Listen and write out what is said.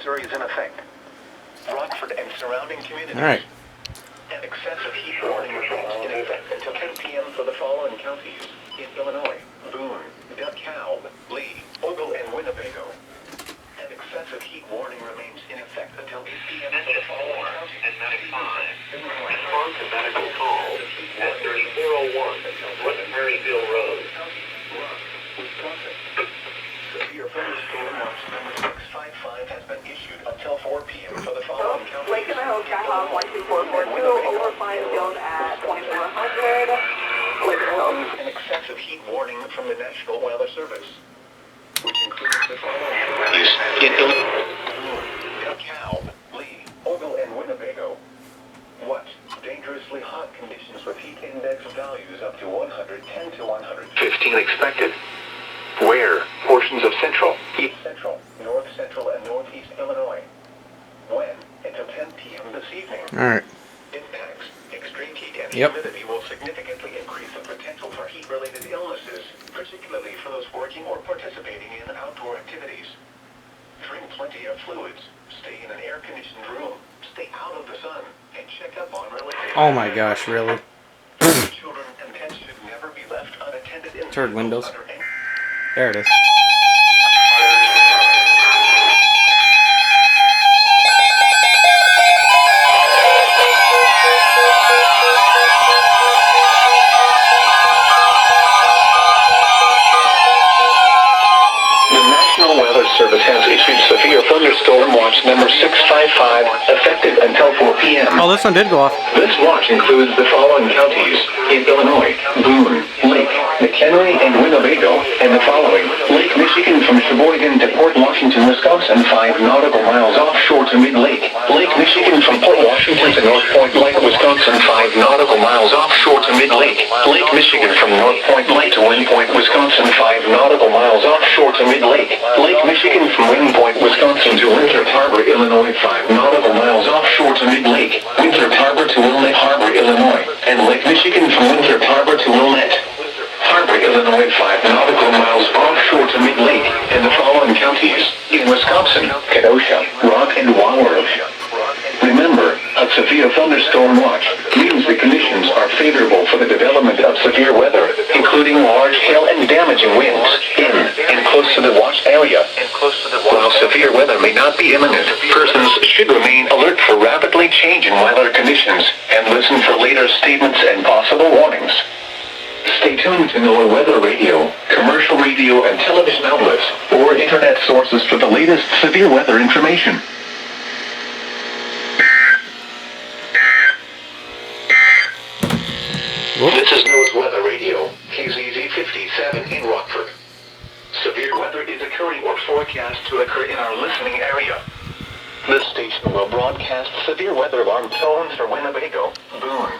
Advisory is in effect. Rockford and surrounding communities. All right. An excessive heat warning remains in effect until 10 p.m. for the following counties in Illinois: Boone, DeKalb, Lee, Ogle, and Winnebago. An excessive heat warning remains in effect until 8 p.m. for the following counties and 95. Illinois. Respond to medical calls at 3401 West Maryville Road. Wisconsin. Severe thunderstorm watch number 655 has been issued until 4 p.m. for the following counties. Lake in the Hope, Skyhawk 12442, over flying field at 2400. Lake in the Hope. An excessive heat warning from the National Weather Service, which includes the following counties in Illinois: DeKalb, Lee, Ogle, and Winnebago. What? Dangerously hot conditions with heat index values up to 110 to 115 expected. Where? Portions of central, east central, north central, and northeast Illinois. When? Until 10 p.m. this evening. All right. Impacts. Extreme heat and Yep. humidity will significantly increase the potential for heat-related illnesses, particularly for those working or participating in outdoor activities. Drink plenty of fluids. Stay in an air-conditioned room. Stay out of the sun. And check up on related. Oh my gosh, really? Children and pets should never be left unattended in Turd windows. under any There it is. Service has issued severe thunderstorm watch number 655, effective until 4 p.m. Oh, this one did go off. This watch includes the following counties in Illinois: Boone, Lake, McHenry, and Winnebago, and the following: Lake Michigan from Sheboygan to Port Washington, Wisconsin, 5 nautical miles offshore to Mid-Lake. Lake Michigan from Port Washington to North Point Lake, Wisconsin, 5 nautical miles offshore to Mid-Lake. Lake Michigan from North Point Lake to Wind Point, Wisconsin, 5 nautical miles offshore to Mid-Lake. Lake Michigan from Wind Point, Wisconsin to Winthrop Harbor, Illinois, 5 nautical miles offshore to Mid-Lake. Winthrop Harbor to Wilmette Harbor, Illinois. And Lake Michigan from Winthrop Harbor to Wilmette Harbor, Illinois, 5 nautical miles offshore to Mid-Lake. And the following counties in Wisconsin: Kenosha, Rock, and Wiwx. Remember, a severe thunderstorm watch means the conditions are favorable for the development of severe weather, including large hail and damaging winds in and close to the watch area. While severe weather may not be imminent, persons should remain alert for rapidly changing weather conditions and listen for later statements and possible warnings. Stay tuned to Noaa Weather Radio, commercial radio and television outlets, or internet sources for the latest severe weather information. This is Noaa's Weather Radio, KZZ 57 in Rockford. Severe weather is occurring or forecast to occur in our listening area. This station will broadcast severe weather alarm tones for Winnebago, Boone,